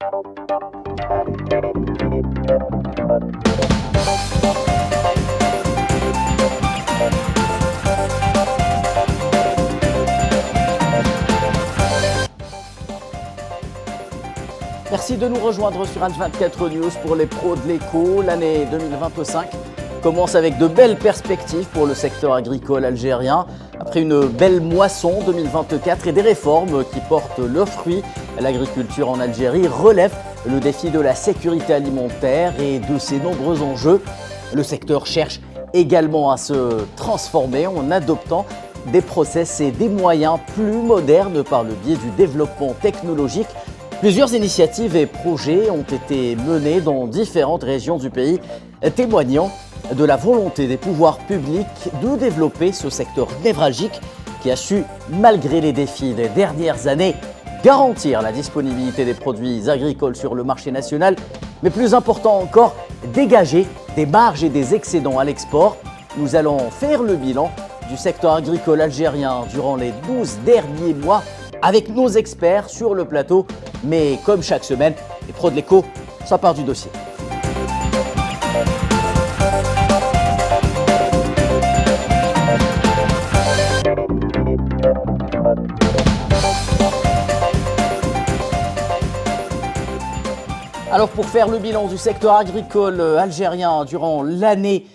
Merci de nous rejoindre sur H24 News pour les pros de l'écho. L'année 2025 commence avec de belles perspectives pour le secteur agricole algérien. Après une belle moisson 2024 et des réformes qui portent leurs fruits, l'agriculture en Algérie relève le défi de la sécurité alimentaire et de ses nombreux enjeux. Le secteur cherche également à se transformer en adoptant des process et des moyens plus modernes par le biais du développement technologique. Plusieurs initiatives et projets ont été menés dans différentes régions du pays, témoignant de la volonté des pouvoirs publics de développer ce secteur névralgique qui a su, malgré les défis des dernières années, garantir la disponibilité des produits agricoles sur le marché national, mais plus important encore, dégager des marges et des excédents à l'export. Nous allons faire le bilan du secteur agricole algérien durant les 12 derniers mois avec nos experts sur le plateau. Mais comme chaque semaine, les pros de l'écho s'emparent du dossier. Alors pour faire le bilan du secteur agricole algérien durant l'année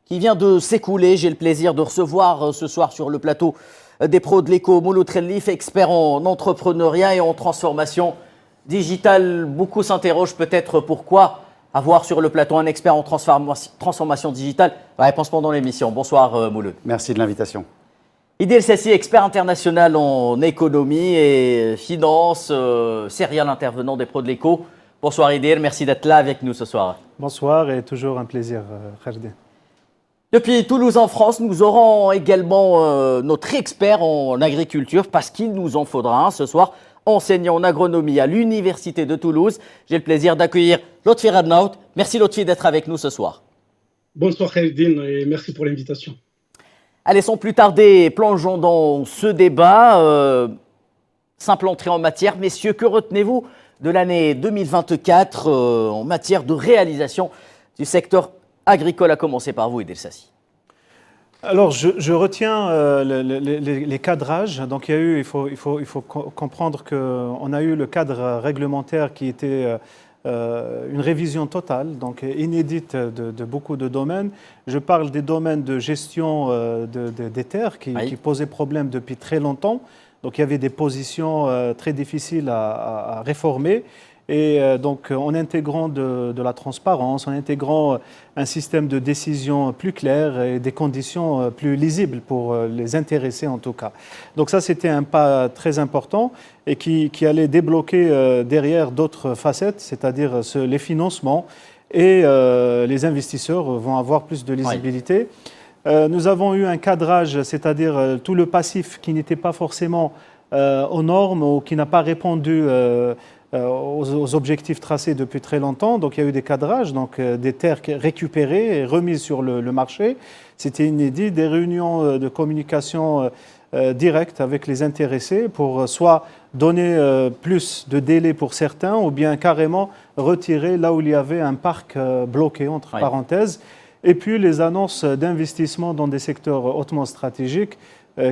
qui vient de s'écouler, j'ai le plaisir de recevoir ce soir sur le plateau des pros de l'écho, Mouloud Khelif, expert en entrepreneuriat et en transformation digitale. Beaucoup s'interrogent peut-être pourquoi avoir sur le plateau un expert en transformation digitale. La réponse pendant l'émission. Bonsoir Mouloud. Merci de l'invitation. Idil Sassi, expert international en économie et finance, serial intervenant des pros de l'écho. Bonsoir Idil, merci d'être là avec nous ce soir. Bonsoir et toujours un plaisir, Khaled. Depuis Toulouse en France, nous aurons également notre expert en agriculture parce qu'il nous en faudra un ce soir, enseignant en agronomie à l'Université de Toulouse. J'ai le plaisir d'accueillir Lotfi Radnaout. Merci Lotfi d'être avec nous ce soir. Bonsoir Khalidine et merci pour l'invitation. Allez, sans plus tarder, plongeons dans ce débat. Simple entrée en matière. Messieurs, que retenez-vous de l'année 2024 en matière de réalisation du secteur agricole, à commencer par vous, Idil Sassi? Alors, je retiens les cadrages. Donc, il faut comprendre qu'on a eu le cadre réglementaire qui était une révision totale, donc inédite de beaucoup de domaines. Je parle des domaines de gestion des terres qui posaient problème depuis très longtemps. Donc, il y avait des positions très difficiles à réformer. Et donc, en intégrant de la transparence, en intégrant un système de décision plus clair et des conditions plus lisibles pour les intéressés en tout cas. Donc ça, c'était un pas très important et qui allait débloquer derrière d'autres facettes, c'est-à-dire les financements et les investisseurs vont avoir plus de lisibilité. Nous avons eu un cadrage, c'est-à-dire tout le passif qui n'était pas forcément aux normes ou qui n'a pas répondu aux objectifs tracés depuis très longtemps. Donc il y a eu des cadrages, donc des terres récupérées et remises sur le marché. C'était inédit, des réunions de communication directe avec les intéressés pour soit donner plus de délai pour certains ou bien carrément retirer là où il y avait un parc bloqué, entre parenthèses. Et puis les annonces d'investissement dans des secteurs hautement stratégiques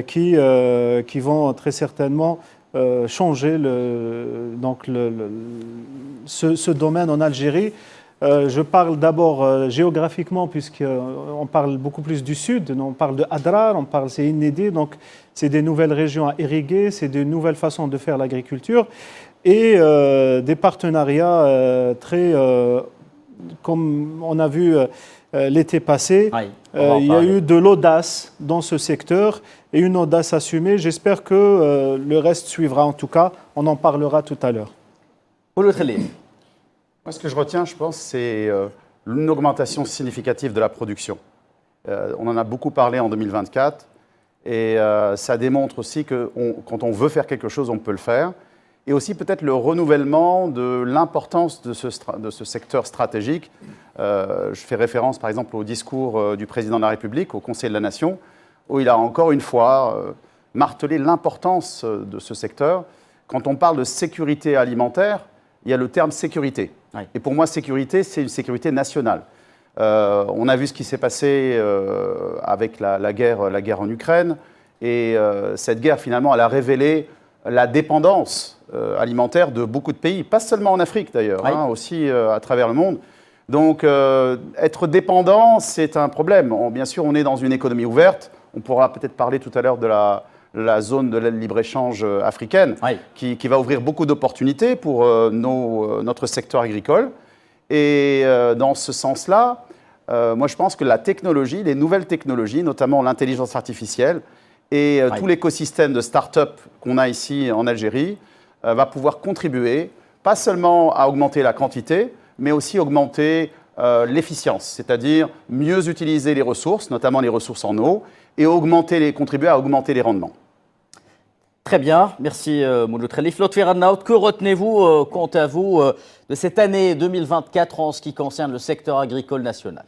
qui vont très certainement changer ce domaine en Algérie. Je parle d'abord géographiquement puisqu'on parle beaucoup plus du sud, on parle de Adrar, c'est inédit, donc c'est des nouvelles régions à irriguer, c'est de nouvelles façons de faire l'agriculture et des partenariats très, comme on a vu l'été passé, il y a eu de l'audace dans ce secteur et une audace assumée. J'espère que le reste suivra. En tout cas, on en parlera tout à l'heure. Moi, ce que je retiens, je pense, c'est une augmentation significative de la production. On en a beaucoup parlé en 2024 et ça démontre aussi que quand on veut faire quelque chose, on peut le faire. Et aussi peut-être le renouvellement de l'importance de ce secteur stratégique. Je fais référence par exemple au discours du président de la République au Conseil de la Nation, où il a encore une fois martelé l'importance de ce secteur. Quand on parle de sécurité alimentaire, il y a le terme sécurité. Oui. Et pour moi, sécurité, c'est une sécurité nationale. On a vu ce qui s'est passé avec la guerre en Ukraine. Et cette guerre, finalement, elle a révélé la dépendance alimentaire de beaucoup de pays, pas seulement en Afrique d'ailleurs, oui. aussi à travers le monde. Donc, être dépendant, c'est un problème. Bien sûr, on est dans une économie ouverte. On pourra peut-être parler tout à l'heure de la zone de libre-échange africaine, oui. qui va ouvrir beaucoup d'opportunités pour notre secteur agricole. Et dans ce sens-là, moi je pense que la technologie, les nouvelles technologies, notamment l'intelligence artificielle et tout l'écosystème de start-up qu'on a ici en Algérie, va pouvoir contribuer, pas seulement à augmenter la quantité, mais aussi augmenter l'efficience, c'est-à-dire mieux utiliser les ressources, notamment les ressources en eau, et contribuer à augmenter les rendements. Très bien, merci Mouloud Khelif. Lotfi Rannaout, que retenez-vous, quant à vous, de cette année 2024 en ce qui concerne le secteur agricole national ?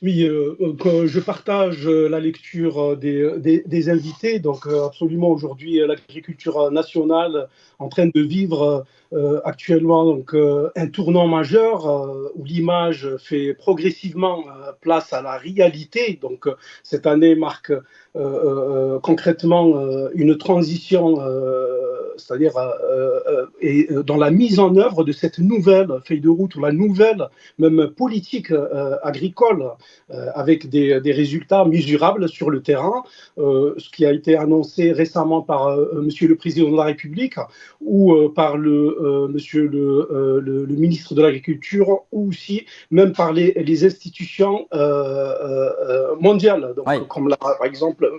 Oui, je partage la lecture des invités. Donc, absolument, aujourd'hui, l'agriculture nationale est en train de vivre actuellement donc, un tournant majeur où l'image fait progressivement place à la réalité. Donc, cette année marque concrètement une transition, c'est-à-dire dans la mise en œuvre de cette nouvelle feuille de route ou la nouvelle même politique agricole. Avec des résultats mesurables sur le terrain, ce qui a été annoncé récemment par Monsieur le Président de la République ou par Monsieur le ministre de l'Agriculture ou aussi même par les institutions mondiales, donc, oui. Comme par exemple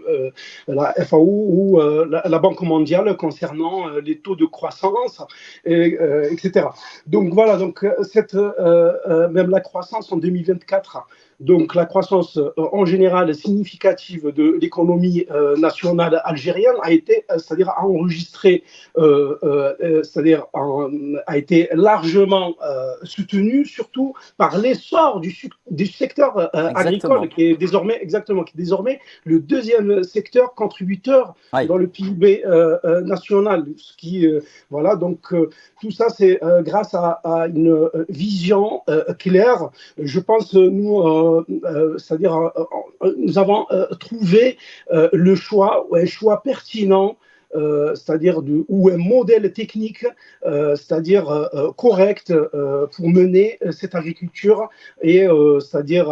la FAO ou la Banque mondiale concernant les taux de croissance, etc. Donc voilà, donc même la croissance en 2024. Donc la croissance en général significative de l'économie nationale algérienne a été, c'est-à-dire a enregistré, a été largement soutenue, surtout par l'essor du secteur agricole, qui est désormais le deuxième secteur contributeur dans le PIB national. Ce qui, voilà, donc tout ça c'est grâce à une vision claire. Je pense nous c'est-à-dire nous avons trouvé un choix pertinent, c'est-à-dire ou un modèle technique, c'est-à-dire correct pour mener cette agriculture et c'est-à-dire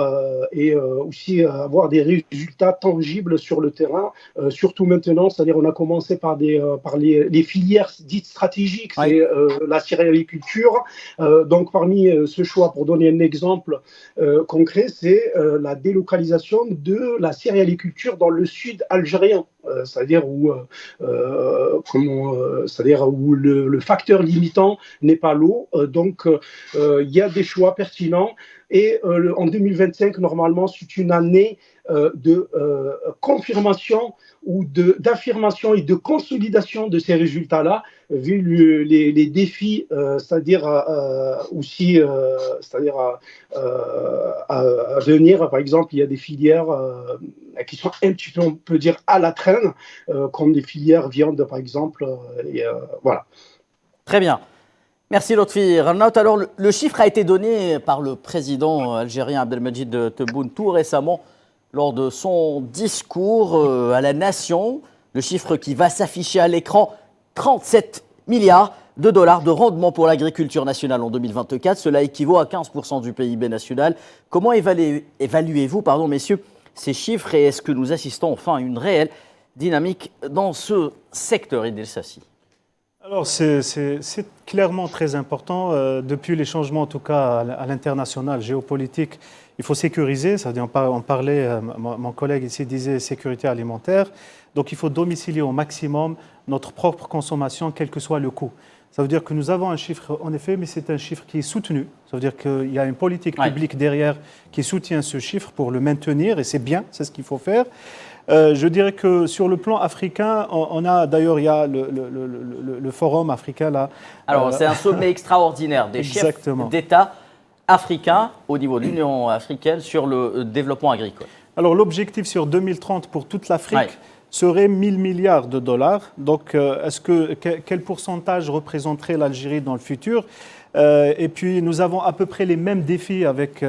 et aussi avoir des résultats tangibles sur le terrain, surtout maintenant, c'est-à-dire on a commencé par les filières dites stratégiques, c'est la céréaliculture. Donc parmi ce choix, pour donner un exemple concret, c'est la délocalisation de la céréaliculture dans le sud algérien, c'est-à-dire où c'est-à-dire où le facteur limitant n'est pas l'eau. Donc, il y a des choix pertinents. Et en 2025, normalement, c'est une année de confirmation ou d'affirmation et de consolidation de ces résultats-là, vu les défis, c'est-à-dire aussi, c'est-à-dire à venir. Par exemple, il y a des filières qui sont un petit peu, on peut dire, à la traîne, comme les filières viande, par exemple. Voilà. Très bien. Merci Lotfi Rannaout. Alors, le chiffre a été donné par le président algérien Abdelmadjid Tebboune tout récemment lors de son discours à la nation. Le chiffre qui va s'afficher à l'écran, 37 milliards de dollars de rendement pour l'agriculture nationale en 2024. Cela équivaut à 15% du PIB national. Comment évaluez-vous, messieurs, ces chiffres et est-ce que nous assistons enfin à une réelle dynamique dans ce secteur, Idriss Sassi ? Alors, c'est clairement très important. Depuis les changements, en tout cas à l'international, géopolitique, il faut sécuriser. C'est-à-dire, on parlait, mon collègue ici disait sécurité alimentaire. Donc, il faut domicilier au maximum notre propre consommation, quel que soit le coût. Ça veut dire que nous avons un chiffre, en effet, mais c'est un chiffre qui est soutenu. Ça veut dire qu'il y a une politique publique derrière qui soutient ce chiffre pour le maintenir, et c'est bien, c'est ce qu'il faut faire. Je dirais que sur le plan africain, on a d'ailleurs, il y a le forum africain là. Alors, c'est un sommet extraordinaire des chefs d'État africains au niveau de l'Union africaine sur le développement agricole. Alors, l'objectif sur 2030 pour toute l'Afrique, serait 1000 milliards de dollars. Donc, quel pourcentage représenterait l'Algérie dans le futur? Et puis, nous avons à peu près les mêmes défis avec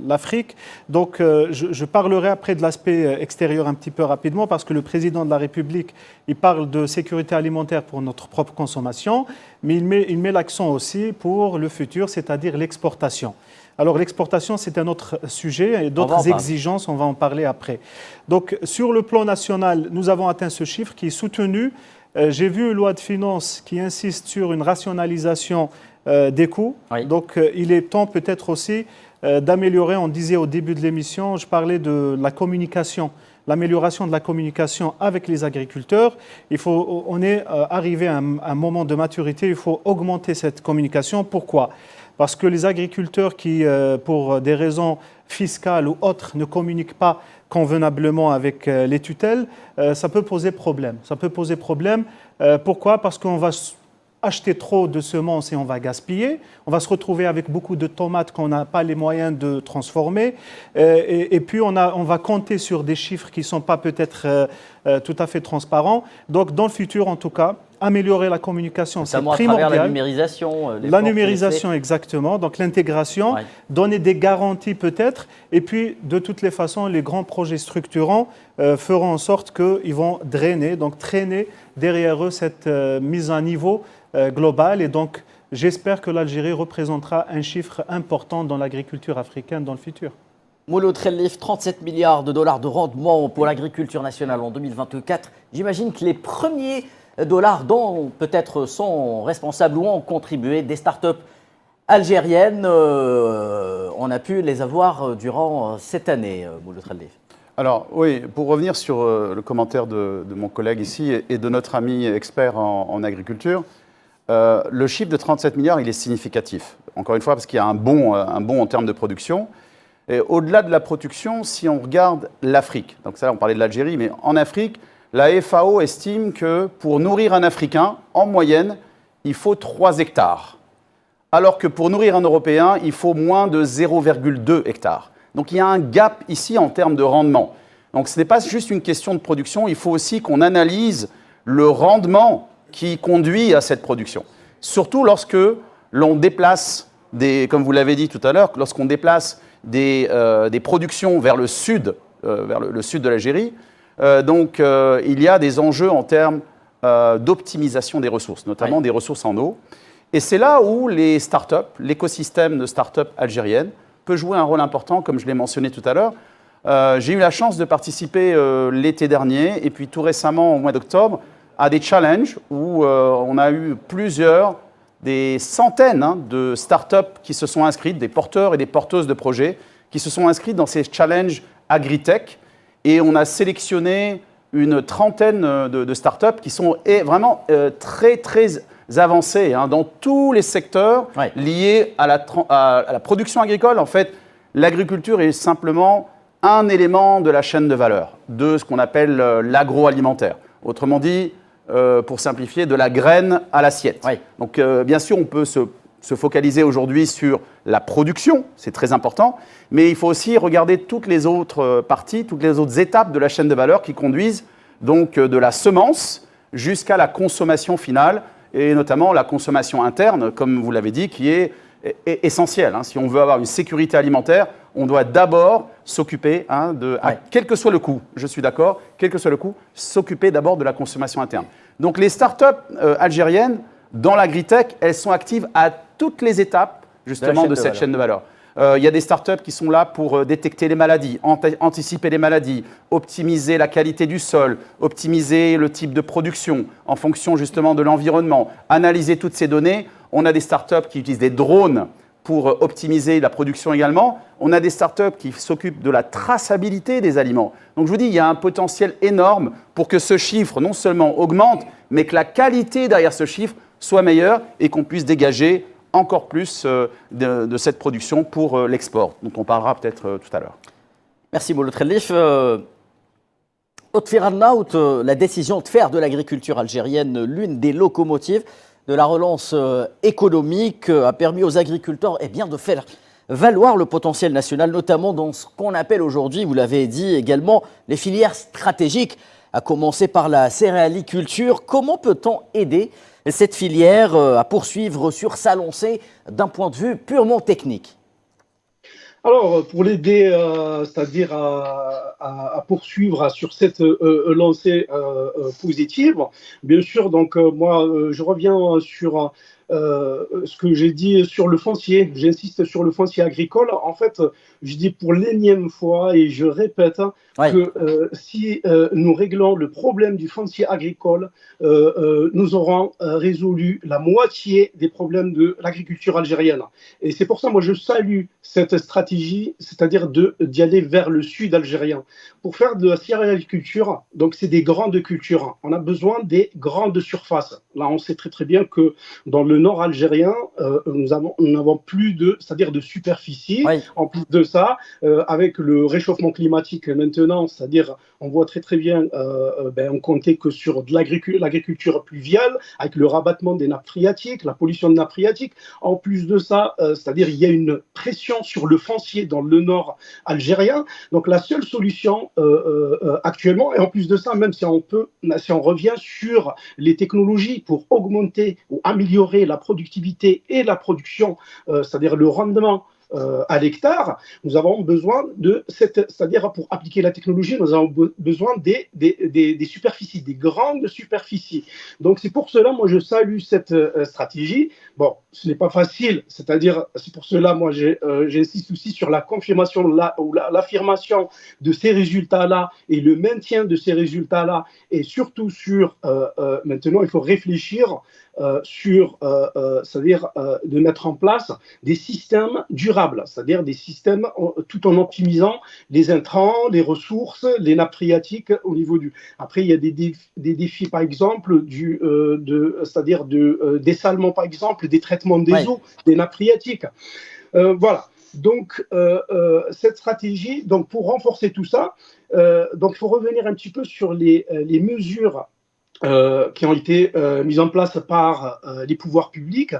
l'Afrique. Donc, je parlerai après de l'aspect extérieur un petit peu rapidement parce que le président de la République, il parle de sécurité alimentaire pour notre propre consommation, mais il met l'accent aussi pour le futur, c'est-à-dire l'exportation. Alors, l'exportation, c'est un autre sujet et d'autres exigences, on va en parler après. Donc, sur le plan national, nous avons atteint ce chiffre qui est soutenu. J'ai vu une loi de finances qui insiste sur une rationalisation des coûts. Oui. Donc, il est temps peut-être aussi d'améliorer. On disait au début de l'émission, je parlais de la communication, l'amélioration de la communication avec les agriculteurs. On est arrivé à un moment de maturité, il faut augmenter cette communication. Pourquoi ? Parce que les agriculteurs qui, pour des raisons fiscales ou autres, ne communiquent pas convenablement avec les tutelles, ça peut poser problème. Pourquoi ? Parce qu'on va acheter trop de semences et on va gaspiller. On va se retrouver avec beaucoup de tomates qu'on n'a pas les moyens de transformer. Et puis, on va compter sur des chiffres qui ne sont pas peut-être tout à fait transparents. Donc, dans le futur, en tout cas, améliorer la communication, c'est primordial. À travers la numérisation. La numérisation, exactement. Donc, l'intégration, donner des garanties peut-être. Et puis, de toutes les façons, les grands projets structurants feront en sorte qu'ils vont drainer, donc traîner derrière eux cette mise à niveau globale. Et donc, j'espère que l'Algérie représentera un chiffre important dans l'agriculture africaine dans le futur. Mouloud Khelif, 37 milliards de dollars de rendement pour l'agriculture nationale en 2024. J'imagine que les premiers dollars dont peut-être sont responsables ou ont contribué des startups algériennes, on a pu les avoir durant cette année, Mouloud Khelif. Alors oui, pour revenir sur le commentaire de mon collègue ici et de notre ami expert en agriculture, le chiffre de 37 milliards, il est significatif. Encore une fois, parce qu'il y a un bond en termes de production. Et au-delà de la production, si on regarde l'Afrique, donc ça, on parlait de l'Algérie, mais en Afrique, la FAO estime que pour nourrir un Africain, en moyenne, il faut 3 hectares. Alors que pour nourrir un Européen, il faut moins de 0,2 hectares. Donc il y a un gap ici en termes de rendement. Donc ce n'est pas juste une question de production, il faut aussi qu'on analyse le rendement qui conduit à cette production. Surtout lorsque l'on déplace, comme vous l'avez dit tout à l'heure, lorsqu'on déplace des productions vers le sud de l'Algérie, il y a des enjeux en termes d'optimisation des ressources, notamment des ressources en eau. Et c'est là où les startups, l'écosystème de startups algériennes peut jouer un rôle important, comme je l'ai mentionné tout à l'heure. J'ai eu la chance de participer l'été dernier et puis tout récemment, au mois d'octobre, à des challenges où on a eu des centaines de startups qui se sont inscrites, des porteurs et des porteuses de projets qui se sont inscrits dans ces challenges agritech. Et on a sélectionné une trentaine de startups qui sont vraiment très, très avancées dans tous les secteurs liés à la production agricole. En fait, l'agriculture est simplement un élément de la chaîne de valeur, de ce qu'on appelle l'agroalimentaire. Autrement dit, pour simplifier, de la graine à l'assiette. Oui. Donc, bien sûr, on peut se focaliser aujourd'hui sur la production, c'est très important, mais il faut aussi regarder toutes les autres parties, toutes les autres étapes de la chaîne de valeur qui conduisent donc de la semence jusqu'à la consommation finale, et notamment la consommation interne, comme vous l'avez dit, qui est essentielle. Si on veut avoir une sécurité alimentaire, on doit d'abord s'occuper, quel que soit le coût, je suis d'accord, quel que soit le coût, s'occuper d'abord de la consommation interne. Donc les startups algériennes, dans l'agritech, elles sont actives à toutes les étapes justement de cette chaîne de valeur. Il y a des startups qui sont là pour détecter les maladies, anticiper les maladies, optimiser la qualité du sol, optimiser le type de production en fonction justement de l'environnement, analyser toutes ces données. On a des startups qui utilisent des drones pour optimiser la production également. On a des startups qui s'occupent de la traçabilité des aliments. Donc je vous dis, il y a un potentiel énorme pour que ce chiffre non seulement augmente, mais que la qualité derrière ce chiffre soit meilleure et qu'on puisse dégager encore plus de cette production pour l'export, dont on parlera peut-être tout à l'heure. Merci Mouloud Khelif. La décision de faire de l'agriculture algérienne l'une des locomotives de la relance économique a permis aux agriculteurs de faire valoir le potentiel national, notamment dans ce qu'on appelle aujourd'hui, vous l'avez dit également, les filières stratégiques. à commencer par la céréaliculture. Comment peut-on aider cette filière à poursuivre sur sa lancée d'un point de vue purement technique ? Alors, pour l'aider, c'est-à-dire à poursuivre sur cette lancée positive, bien sûr, donc moi, je reviens sur ce que j'ai dit sur le foncier. J'insiste sur le foncier agricole. En fait, je dis pour l'énième fois et je répète que si nous réglons le problème du foncier agricole, nous aurons résolu la moitié des problèmes de l'agriculture algérienne. Et c'est pour ça, moi, je salue cette stratégie, c'est-à-dire d'y aller vers le sud algérien. Pour faire de la céréaliculture, donc c'est des grandes cultures. On a besoin des grandes surfaces. Là, on sait très très bien que dans le nord algérien, nous n'avons plus c'est-à-dire de superficie. Oui. En plus de ça, avec le réchauffement climatique maintenant, c'est-à-dire on voit très très bien, on comptait que sur de l'agriculture pluviale, avec le rabattement des nappes phréatiques, la pollution de nappes phréatiques. En plus de ça, c'est-à-dire il y a une pression sur le foncier dans le nord algérien. Donc la seule solution actuellement, et en plus de ça, même si on revient sur les technologies pour augmenter ou améliorer la productivité et la production, c'est-à-dire le rendement à l'hectare, nous avons besoin c'est-à-dire pour appliquer la technologie, nous avons besoin des superficies, des grandes superficies. Donc c'est pour cela, moi je salue cette stratégie. Bon, ce n'est pas facile, c'est-à-dire c'est pour cela, moi j'insiste aussi sur la confirmation ou l'affirmation de ces résultats-là et le maintien de ces résultats-là, et surtout sur maintenant il faut réfléchir c'est-à-dire de mettre en place des systèmes durables, c'est-à-dire des systèmes tout en optimisant les intrants, les ressources, les nappes phréatiques au niveau du. Après, il y a des défis, par exemple, c'est-à-dire de dessalement, par exemple, des traitements des eaux, des nappes phréatiques. Voilà. Donc, cette stratégie, donc pour renforcer tout ça, donc il faut revenir un petit peu sur les mesures qui ont été mises en place par les pouvoirs publics.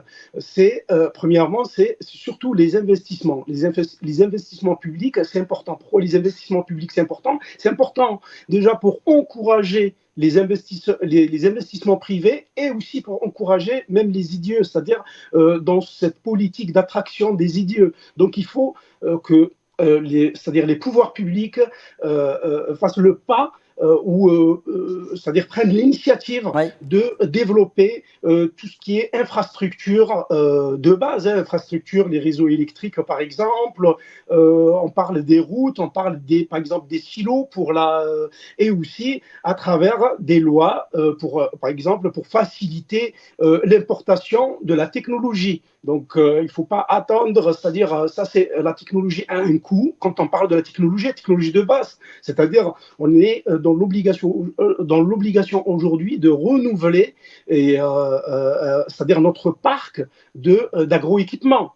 Premièrement, c'est surtout les investissements. Les investissements publics, c'est important. Pourquoi les investissements publics, c'est important ? C'est important déjà pour encourager les investissements privés et aussi pour encourager même les IDIE, c'est-à-dire dans cette politique d'attraction des IDIE. Donc il faut que c'est-à-dire les pouvoirs publics fassent le pas c'est-à-dire prennent l'initiative de développer tout ce qui est infrastructure de base, infrastructure, les réseaux électriques par exemple, on parle des routes, on parle par exemple des silos et aussi à travers des lois par exemple pour faciliter l'importation de la technologie. Donc, il ne faut pas attendre, c'est-à-dire, la technologie a un coût. Quand on parle de la technologie de base, c'est-à-dire, on est dans l'obligation aujourd'hui de renouveler, c'est-à-dire notre parc d'agroéquipements,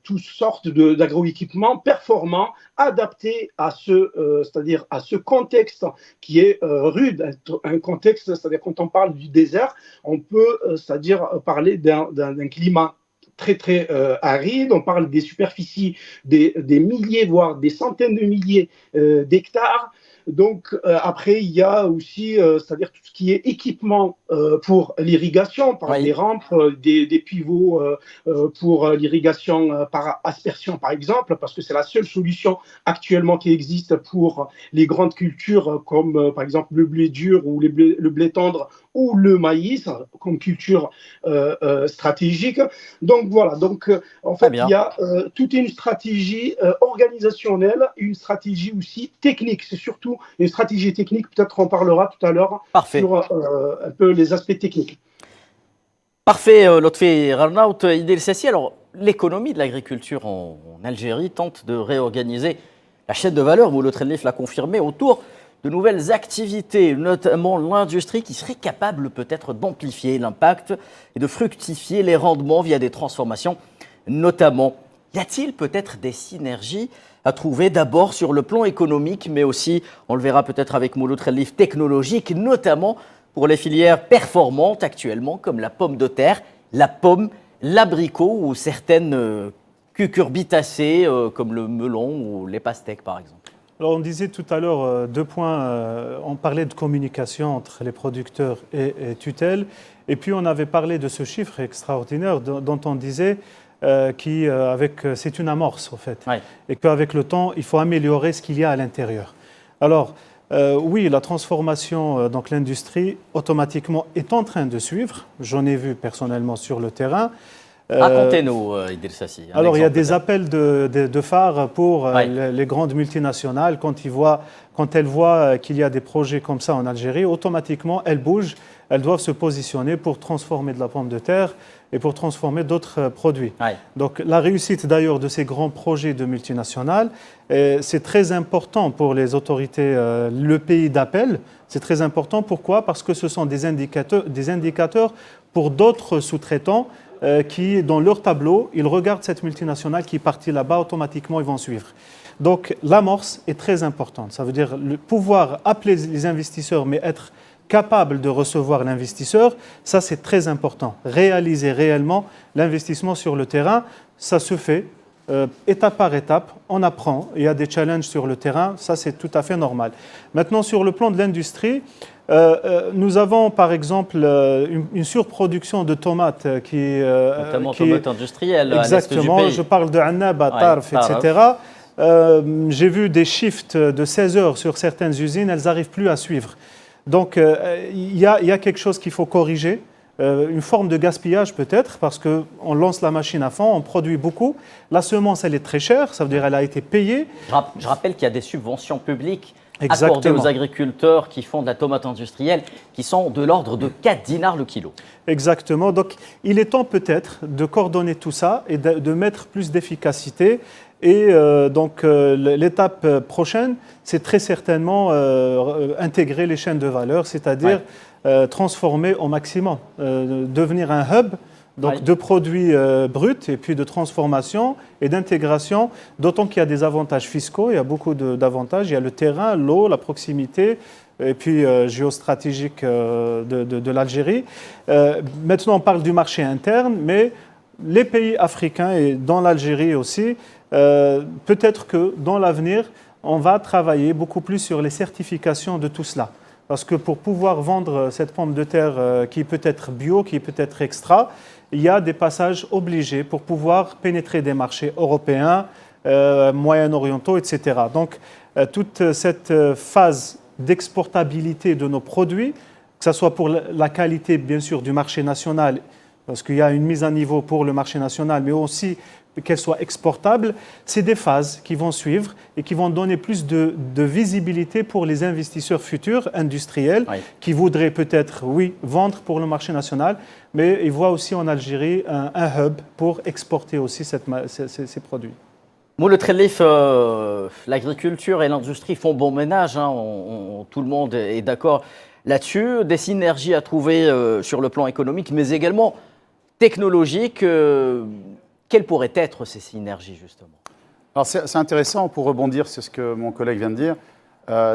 toutes sortes d'agroéquipements performants, adaptés à c'est-à-dire à ce contexte qui est rude, un contexte, c'est-à-dire quand on parle du désert, on peut, c'est-à-dire parler d'un climat très très aride, on parle des superficies des milliers, voire des centaines de milliers d'hectares. Donc après, il y a aussi, c'est-à-dire tout ce qui est équipement pour l'irrigation, on parle des rampes, des pivots pour l'irrigation par aspersion par exemple, parce que c'est la seule solution actuellement qui existe pour les grandes cultures comme par exemple le blé dur ou le blé tendre ou le maïs comme culture stratégique. Donc voilà, donc en fait il y a toute une stratégie organisationnelle, une stratégie aussi technique, c'est surtout une stratégie technique, peut-être on parlera tout à l'heure sur un peu les aspects techniques. Parfait, Lotfi Rarnaout, Idil Sassi. Alors, l'économie de l'agriculture en Algérie tente de réorganiser la chaîne de valeur, Mouloud Khelif l'a confirmé, autour de nouvelles activités, notamment l'industrie qui serait capable peut-être d'amplifier l'impact et de fructifier les rendements via des transformations notamment. Y a-t-il peut-être des synergies à trouver d'abord sur le plan économique, mais aussi, on le verra peut-être avec Mouloud Khelif, technologique, notamment pour les filières performantes actuellement, comme la pomme de terre, la pomme, l'abricot ou certaines cucurbitacées comme le melon ou les pastèques par exemple? Alors, on disait tout à l'heure 2 points. On parlait de communication entre les producteurs et tutelle. Et puis, on avait parlé de ce chiffre extraordinaire dont on disait c'est une amorce, en fait. Ouais. Et qu'avec le temps, il faut améliorer ce qu'il y a à l'intérieur. Alors, oui, la transformation, donc l'industrie, automatiquement, est en train de suivre. J'en ai vu personnellement sur le terrain. Racontez-nous, Idriss Sassi. Alors, il y a des appels de phare pour les grandes multinationales. Quand elles voient qu'il y a des projets comme ça en Algérie, automatiquement, elles bougent. Elles doivent se positionner pour transformer de la pomme de terre et pour transformer d'autres produits. Ouais. Donc, la réussite d'ailleurs de ces grands projets de multinationales, c'est très important pour les autorités, le pays d'appel. C'est très important. Pourquoi? Parce que ce sont des indicateurs pour d'autres sous-traitants qui, dans leur tableau, ils regardent cette multinationale qui est partie là-bas, automatiquement, ils vont suivre. Donc, l'amorce est très importante. Ça veut dire pouvoir appeler les investisseurs, mais être capable de recevoir l'investisseur, ça c'est très important. Réaliser réellement l'investissement sur le terrain, ça se fait étape par étape, on apprend, il y a des challenges sur le terrain, ça c'est tout à fait normal. Maintenant sur le plan de l'industrie, nous avons par exemple une surproduction de tomates notamment tomates industrielles. Exactement, je parle de Annaba, Tarf, etc. J'ai vu des shifts de 16 heures sur certaines usines, elles n'arrivent plus à suivre. Donc, il y a quelque chose qu'il faut corriger, une forme de gaspillage peut-être, parce qu'on lance la machine à fond, on produit beaucoup. La semence, elle est très chère, ça veut dire qu'elle a été payée. Je rappelle qu'il y a des subventions publiques accordées aux agriculteurs qui font de la tomate industrielle, qui sont de l'ordre de 4 dinars le kilo. Exactement. Donc, il est temps peut-être de coordonner tout ça et de mettre plus d'efficacité. Et l'étape prochaine, c'est très certainement intégrer les chaînes de valeur, c'est-à-dire transformer au maximum, devenir un hub de produits bruts et puis de transformation et d'intégration, d'autant qu'il y a des avantages fiscaux, il y a beaucoup d'avantages, il y a le terrain, l'eau, la proximité, et puis géostratégique de l'Algérie. Maintenant, on parle du marché interne, mais les pays africains et dans l'Algérie aussi, peut-être que dans l'avenir, on va travailler beaucoup plus sur les certifications de tout cela. Parce que pour pouvoir vendre cette pomme de terre qui peut être bio, qui peut être extra, il y a des passages obligés pour pouvoir pénétrer des marchés européens, moyen-orientaux, etc. Donc, toute cette phase d'exportabilité de nos produits, que ce soit pour la qualité, bien sûr, du marché national, parce qu'il y a une mise à niveau pour le marché national, mais aussi qu'elle soit exportable, c'est des phases qui vont suivre et qui vont donner plus de visibilité pour les investisseurs futurs industriels qui voudraient peut-être, vendre pour le marché national, mais ils voient aussi en Algérie un hub pour exporter aussi ces produits. Mouled Khelif, l'agriculture et l'industrie font bon ménage, hein, tout le monde est d'accord là-dessus. Des synergies à trouver sur le plan économique, mais également technologiques. Quelles pourraient être ces synergies, justement? Alors c'est intéressant pour rebondir sur ce que mon collègue vient de dire.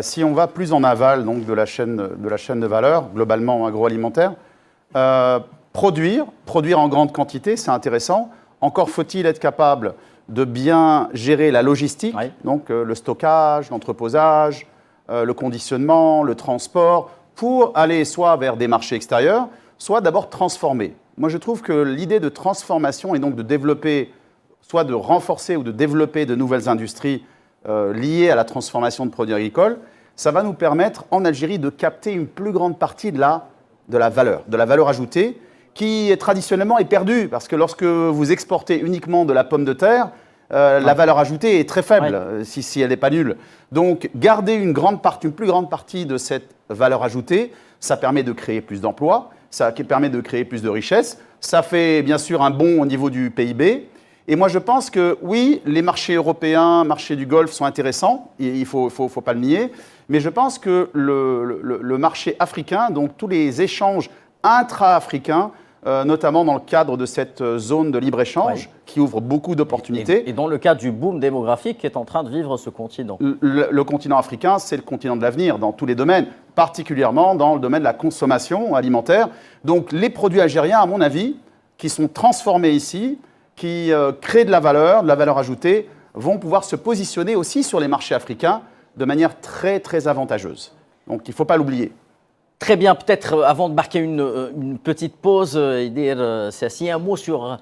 Si on va plus en aval donc, de la chaîne de valeur, globalement agroalimentaire, produire en grande quantité, c'est intéressant. Encore faut-il être capable de bien gérer la logistique, donc le stockage, l'entreposage, le conditionnement, le transport, pour aller soit vers des marchés extérieurs, soit d'abord transformer. Moi, je trouve que l'idée de transformation et donc de développer, soit de renforcer ou de développer de nouvelles industries liées à la transformation de produits agricoles, ça va nous permettre en Algérie de capter une plus grande partie de la valeur ajoutée, qui traditionnellement est perdue, parce que lorsque vous exportez uniquement de la pomme de terre, la valeur ajoutée est très faible, si elle n'est pas nulle. Donc, garder une plus grande partie de cette valeur ajoutée, ça permet de créer plus d'emplois, ça permet de créer plus de richesses, ça fait bien sûr un bond au niveau du PIB. Et moi, je pense que oui, les marchés européens, marchés du Golfe sont intéressants, il ne faut pas le nier, mais je pense que le marché africain, donc tous les échanges intra-africains, notamment dans le cadre de cette zone de libre-échange qui ouvre beaucoup d'opportunités. Et dans le cadre du boom démographique qui est en train de vivre ce continent. Le continent africain, c'est le continent de l'avenir dans tous les domaines, particulièrement dans le domaine de la consommation alimentaire. Donc les produits algériens, à mon avis, qui sont transformés ici, qui créent de la valeur ajoutée, vont pouvoir se positionner aussi sur les marchés africains de manière très, très avantageuse. Donc, il ne faut pas l'oublier. Très bien, peut-être avant de marquer une petite pause, c'est assis un mot sur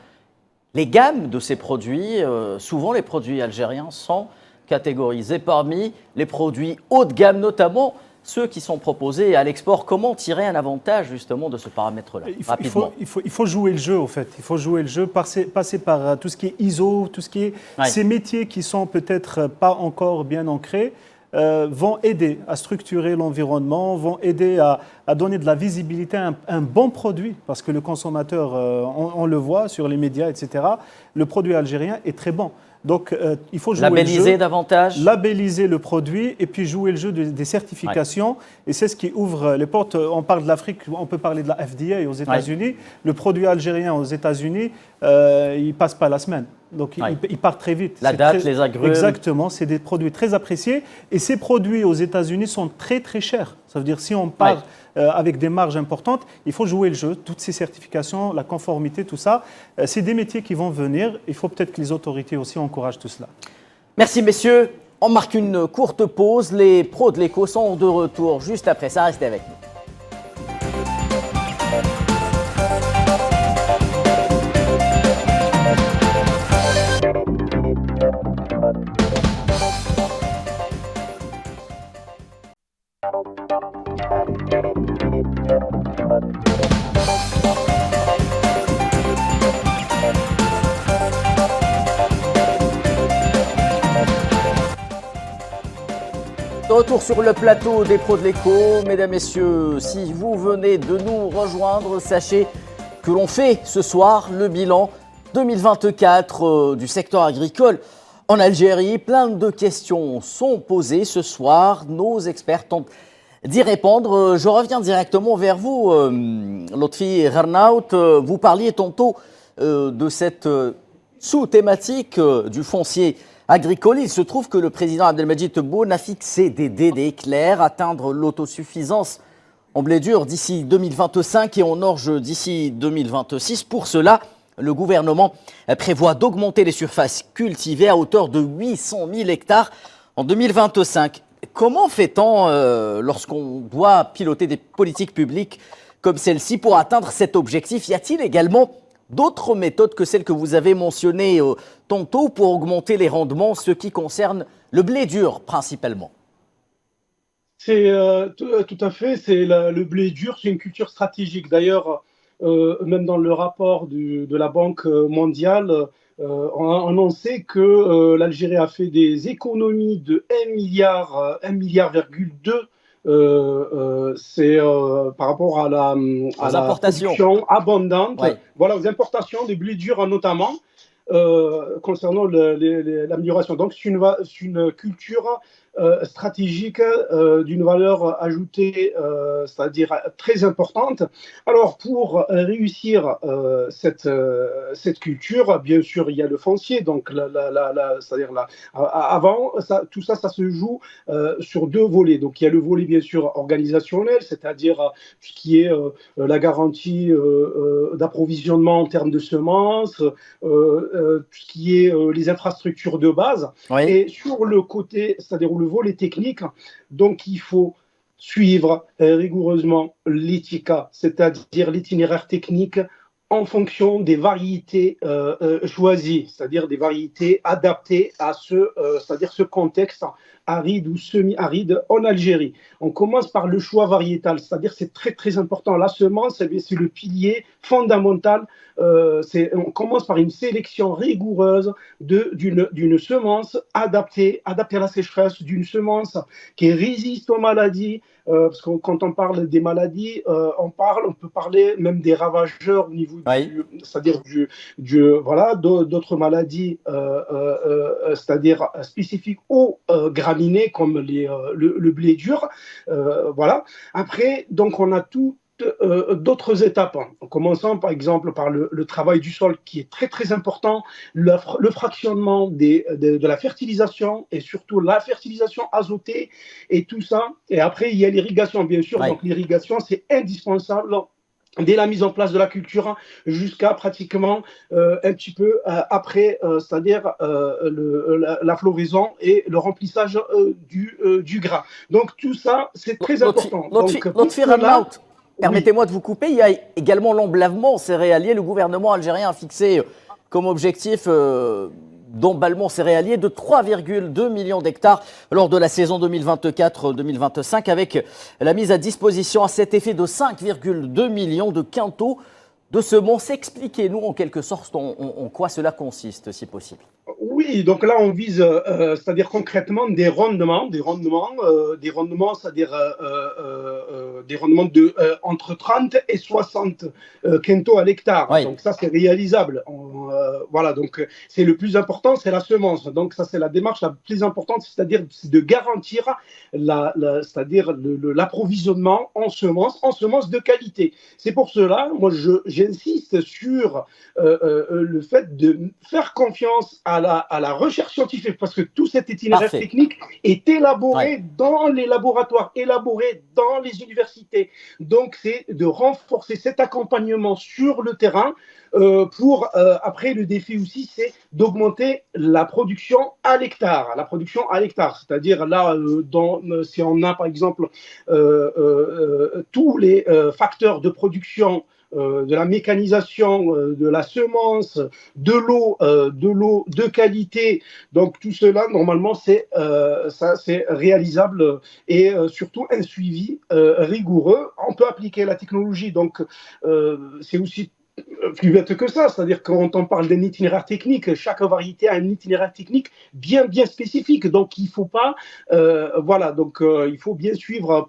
les gammes de ces produits. Souvent, les produits algériens sont catégorisés parmi les produits haut de gamme, notamment ceux qui sont proposés à l'export. Comment tirer un avantage justement de ce paramètre-là rapidement? Il faut jouer le jeu, en fait. Il faut jouer le jeu, passer par tout ce qui est ISO, tout ce qui est ces métiers qui sont peut-être pas encore bien ancrés. Vont aider à structurer l'environnement, vont aider à donner de la visibilité à un bon produit, parce que le consommateur, on le voit sur les médias, etc., le produit algérien est très bon. Donc, il faut jouer labelliser le jeu, davantage, labelliser le produit et puis jouer le jeu des certifications. Et c'est ce qui ouvre les portes. On parle de l'Afrique, on peut parler de la FDA aux États-Unis. Le produit algérien aux États-Unis, il ne passe pas la semaine. Donc, il part très vite. La date, les agrumes. Exactement, c'est des produits très appréciés. Et ces produits aux États-Unis sont très, très chers. Ça veut dire si on part avec des marges importantes, il faut jouer le jeu. Toutes ces certifications, la conformité, tout ça, c'est des métiers qui vont venir. Il faut peut-être que les autorités aussi encouragent tout cela. Merci messieurs. On marque une courte pause. Les pros de l'éco sont de retour juste après ça. Restez avec nous. De retour sur le plateau des pros de l'éco. Mesdames, messieurs, si vous venez de nous rejoindre, sachez que l'on fait ce soir le bilan 2024 du secteur agricole en Algérie. Plein de questions sont posées ce soir. Nos experts tentent d'y répondre. Je reviens directement vers vous, Lotfi Ghernaout. Vous parliez tantôt de cette sous-thématique du foncier agricole. Il se trouve que le président Abdelmadjid Tebboune a fixé des délais clairs, atteindre l'autosuffisance en blé dur d'ici 2025 et en orge d'ici 2026. Pour cela, le gouvernement prévoit d'augmenter les surfaces cultivées à hauteur de 800 000 hectares en 2025. Comment fait-on lorsqu'on doit piloter des politiques publiques comme celle-ci pour atteindre cet objectif? Y a-t-il également d'autres méthodes que celles que vous avez mentionnées tantôt pour augmenter les rendements, ce qui concerne le blé dur principalement? C'est tout à fait, le blé dur, c'est une culture stratégique. D'ailleurs, même dans le rapport de la Banque mondiale, on sait que l'Algérie a fait des économies de 1,2 milliard, c'est par rapport à la production abondante, voilà, aux importations de blé dur notamment, concernant l'amélioration. Donc, c'est une culture stratégique d'une valeur ajoutée, c'est-à-dire très importante. Alors, pour réussir cette culture, bien sûr, il y a le foncier. Donc, c'est-à-dire avant, tout ça se joue sur deux volets. Donc, il y a le volet, bien sûr, organisationnel, c'est-à-dire tout ce qui est la garantie d'approvisionnement en termes de semences, tout ce qui est les infrastructures de base. Et sur le côté, c'est-à-dire le volet technique, donc il faut suivre rigoureusement l'ITICA, c'est-à-dire l'itinéraire technique en fonction des variétés choisies, c'est-à-dire des variétés adaptées à c'est-à-dire ce contexte aride ou semi-aride en Algérie. On commence par le choix variétal, c'est-à-dire c'est très très important. La semence, c'est le pilier fondamental. On commence par une sélection rigoureuse d'une semence adaptée à la sécheresse, d'une semence qui résiste aux maladies, parce que quand on parle des maladies, on peut parler même des ravageurs au niveau c'est-à-dire voilà, d'autres maladies, c'est-à-dire spécifiques aux graminées comme le blé dur. Voilà. Après, donc on a d'autres étapes, en commençant par exemple par le travail du sol qui est très très important, le fractionnement de la fertilisation et surtout la fertilisation azotée et tout ça. Et après il y a l'irrigation bien sûr, donc l'irrigation c'est indispensable dès la mise en place de la culture jusqu'à pratiquement un petit peu après, c'est-à-dire la floraison et le remplissage du grain. Donc tout ça, c'est très important. Donc pour cela, oui. Permettez-moi de vous couper, il y a également l'emblavement céréalier. Le gouvernement algérien a fixé comme objectif d'emballement céréalier de 3,2 millions d'hectares lors de la saison 2024-2025 avec la mise à disposition à cet effet de 5,2 millions de quintaux de semences. Expliquez-nous en quelque sorte en quoi cela consiste, si possible. Oui, donc là on vise, c'est-à-dire concrètement des rendements, c'est-à-dire des rendements de entre 30 et 60 quintaux à l'hectare. Oui. Donc ça c'est réalisable. Voilà, donc c'est le plus important, c'est la semence. Donc ça c'est la démarche la plus importante, c'est-à-dire de garantir c'est-à-dire l'approvisionnement en semences de qualité. C'est pour cela, moi j'insiste sur le fait de faire confiance à la recherche scientifique, parce que tout cet itinéraire technique est élaboré dans les laboratoires, élaboré dans les universités. Donc, c'est de renforcer cet accompagnement sur le terrain pour, après, le défi aussi, c'est d'augmenter la production à l'hectare. La production à l'hectare, c'est-à-dire là, si on a, par exemple, tous les facteurs de production de la mécanisation, de la semence, de l'eau de qualité. Donc tout cela, normalement, c'est réalisable et surtout un suivi rigoureux. On peut appliquer la technologie, donc c'est aussi plus bête que ça, c'est-à-dire quand on parle d'un itinéraire technique, chaque variété a un itinéraire technique bien spécifique, donc il faut pas, voilà, donc il faut bien suivre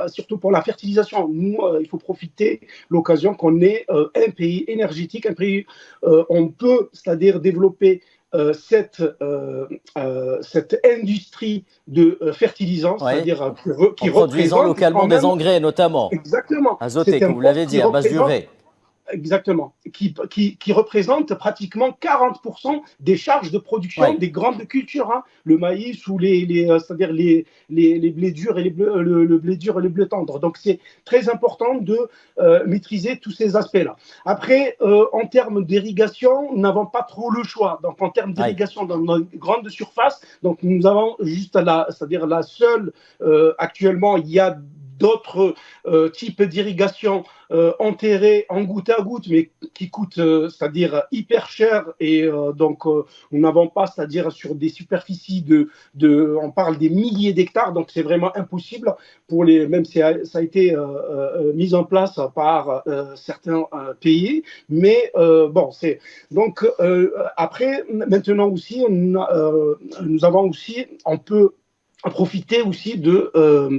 surtout pour la fertilisation. Nous, il faut profiter l'occasion qu'on ait un pays énergétique, un pays, on peut, c'est-à-dire développer cette industrie de fertilisants, c'est-à-dire qui produisant localement des engrais notamment, exactement, azotés, comme vous l'avez dit, à base d'urée. Exactement, qui représente pratiquement 40% des charges de production des grandes cultures, hein, le maïs ou c'est-à-dire les blés durs et le blé dur et les blés tendres. Donc c'est très important de maîtriser tous ces aspects-là. Après, en termes d'irrigation, nous n'avons pas trop le choix. Donc en termes d'irrigation dans nos grandes surfaces, donc nous avons juste c'est-à-dire la seule actuellement, il y a d'autres types d'irrigation enterrés en goutte à goutte, mais qui coûtent, c'est-à-dire hyper cher, et donc nous n'avons pas, c'est-à-dire sur des superficies on parle des milliers d'hectares, donc c'est vraiment impossible pour même si ça a été mis en place par certains pays, mais bon, c'est donc après maintenant aussi nous avons aussi, on peut profiter aussi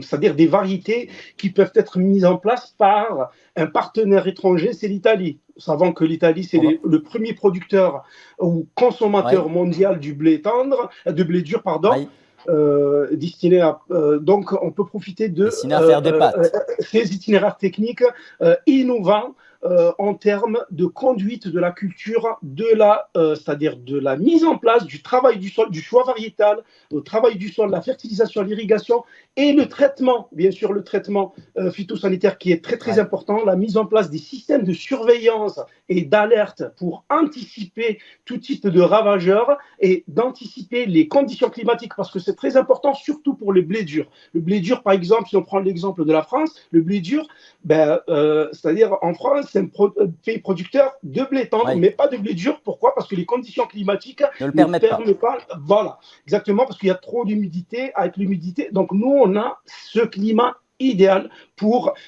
c'est-à-dire des variétés qui peuvent être mises en place par un partenaire étranger, c'est l'Italie. Savons que l'Italie, c'est le premier producteur ou consommateur mondial du blé tendre, de blé dur, pardon. Destiné à donc on peut profiter de faire des pâtes. Ces itinéraires techniques innovants en termes de conduite de la culture, c'est-à-dire de la mise en place du travail du sol, du choix variétal, le travail du sol, la fertilisation, l'irrigation et le traitement, bien sûr le traitement phytosanitaire qui est très très important, la mise en place des systèmes de surveillance et d'alerte pour anticiper tout type de ravageurs et d'anticiper les conditions climatiques, parce que c'est très important, surtout pour les blés durs. Le blé dur, par exemple, si on prend l'exemple de la France, le blé dur, c'est-à-dire en France, c'est un pays producteur de blé tendre, mais pas de blé dur. Pourquoi? Parce que les conditions climatiques ne le permettent pas. Voilà, exactement, parce qu'il y a trop d'humidité. Avec l'humidité, donc nous, on a ce climat idéal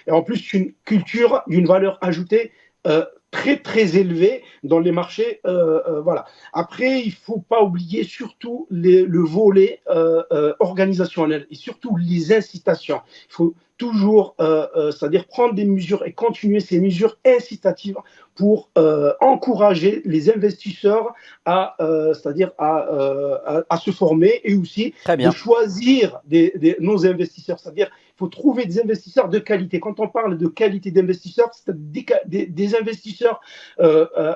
et en plus, une culture d'une valeur ajoutée très très élevée dans les marchés. Voilà. Après, il ne faut pas oublier surtout le volet organisationnel et surtout les incitations. Il faut toujours, c'est-à-dire prendre des mesures et continuer ces mesures incitatives pour encourager les investisseurs c'est-à-dire à se former et aussi de choisir nos investisseurs. C'est-à-dire il faut trouver des investisseurs de qualité. Quand on parle de qualité d'investisseurs, c'est des investisseurs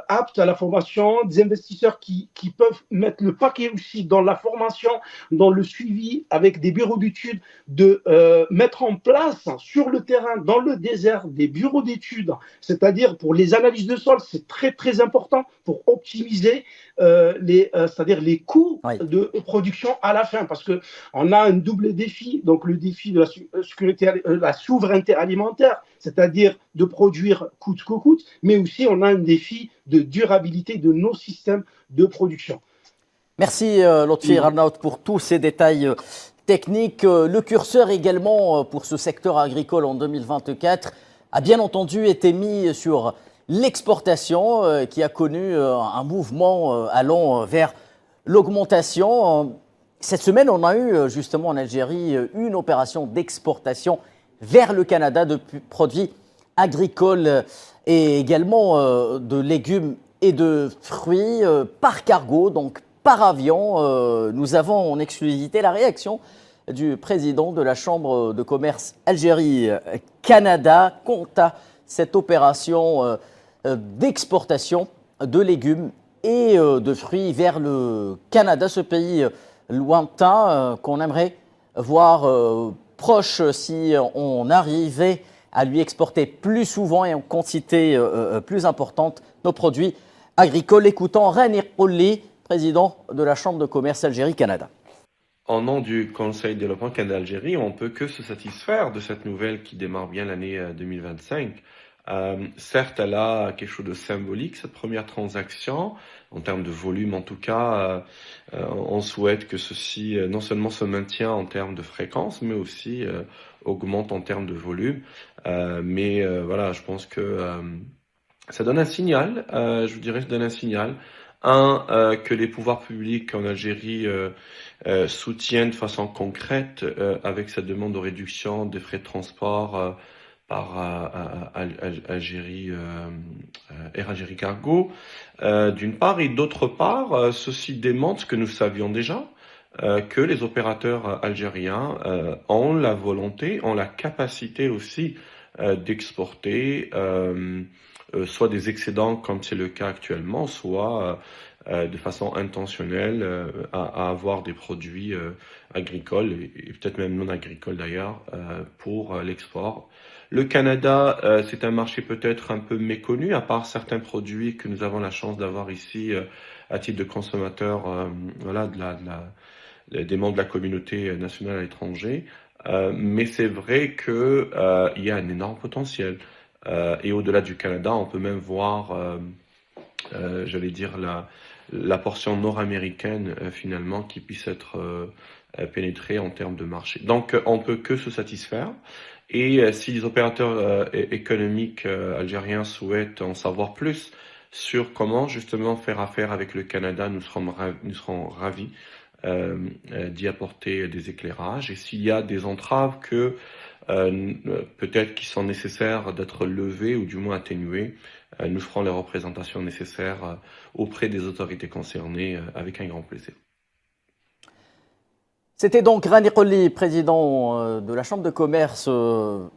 aptes à la formation, des investisseurs qui peuvent mettre le paquet aussi dans la formation, dans le suivi, avec des bureaux d'études, de mettre en place sur le terrain, dans le désert, des bureaux d'études, c'est-à-dire pour les analyses de sol, c'est très très important pour optimiser c'est-à-dire les coûts de production à la fin, parce qu'on a un double défi, donc le défi de la souveraineté alimentaire, c'est-à-dire de produire coûte que coûte, mais aussi on a un défi de durabilité de nos systèmes de production. Merci Lotfi Ranaout pour tous ces détails techniques. Le curseur également pour ce secteur agricole en 2024 a bien entendu été mis sur l'exportation qui a connu un mouvement allant vers l'augmentation. Cette semaine, on a eu justement en Algérie une opération d'exportation vers le Canada de produits agricoles et également de légumes et de fruits par cargo, donc par avion. Nous avons en exclusivité la réaction du président de la Chambre de commerce Algérie-Canada quant à cette opération d'exportation de légumes et de fruits vers le Canada, ce pays lointain qu'on aimerait voir proche si on arrivait à lui exporter plus souvent et en quantité plus importante nos produits agricoles. Écoutons Rani Qolli, président de la Chambre de commerce Algérie-Canada. Au nom du Conseil de développement Canada-Algérie, on ne peut que se satisfaire de cette nouvelle qui démarre bien l'année 2025. Certes, elle a quelque chose de symbolique, cette première transaction, en termes de volume en tout cas. On souhaite que ceci non seulement se maintienne en termes de fréquence, mais aussi augmente en termes de volume. Mais voilà, je pense que ça donne un signal, je dirais, ça donne un signal. Que les pouvoirs publics en Algérie soutiennent de façon concrète avec cette demande de réduction des frais de transport par Algérie, Air Algérie Cargo, d'une part, et d'autre part, ceci démontre ce que nous savions déjà, que les opérateurs algériens ont la volonté, ont la capacité aussi d'exporter soit des excédents comme c'est le cas actuellement, soit de façon intentionnelle à avoir des produits agricoles et peut-être même non agricoles d'ailleurs pour l'export. Le Canada, c'est un marché peut-être un peu méconnu, à part certains produits que nous avons la chance d'avoir ici à titre de consommateurs voilà, des membres de la communauté nationale à l'étranger. Mais c'est vrai qu'il y a un énorme potentiel. Et au-delà du Canada, on peut même voir, j'allais dire, la portion nord-américaine finalement qui puisse être pénétrée en termes de marché. Donc, on ne peut que se satisfaire. Et si les opérateurs économiques algériens souhaitent en savoir plus sur comment justement faire affaire avec le Canada, nous serons ravis d'y apporter des éclairages. Et s'il y a des entraves que peut-être qui sont nécessaires d'être levées ou du moins atténuées, nous ferons les représentations nécessaires auprès des autorités concernées avec un grand plaisir. C'était donc Rani Qolli, président de la Chambre de commerce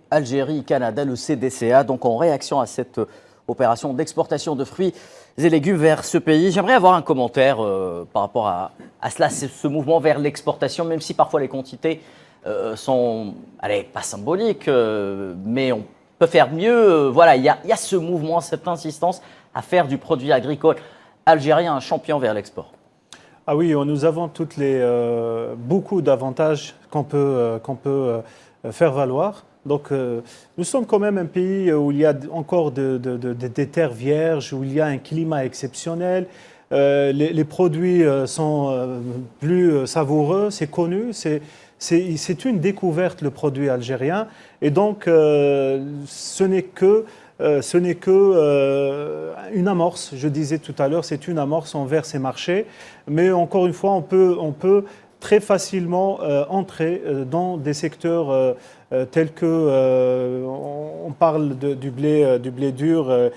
Algérie-Canada, le CDCA, donc en réaction à cette opération d'exportation de fruits et légumes vers ce pays. J'aimerais avoir un commentaire par rapport à cela, ce mouvement vers l'exportation, même si parfois les quantités sont, allez, pas symboliques, mais on peut faire mieux. Voilà, il y a ce mouvement, cette insistance à faire du produit agricole algérien un champion vers l'export. Ah oui, nous avons beaucoup d'avantages qu'on peut faire valoir. Donc, nous sommes quand même un pays où il y a encore des terres vierges, où il y a un climat exceptionnel. Les produits sont plus savoureux, c'est connu, c'est une découverte le produit algérien. Et donc, ce n'est que une amorce, je disais tout à l'heure, c'est une amorce envers ces marchés. Mais encore une fois, on peut très facilement entrer dans des secteurs tels que, on parle du blé dur,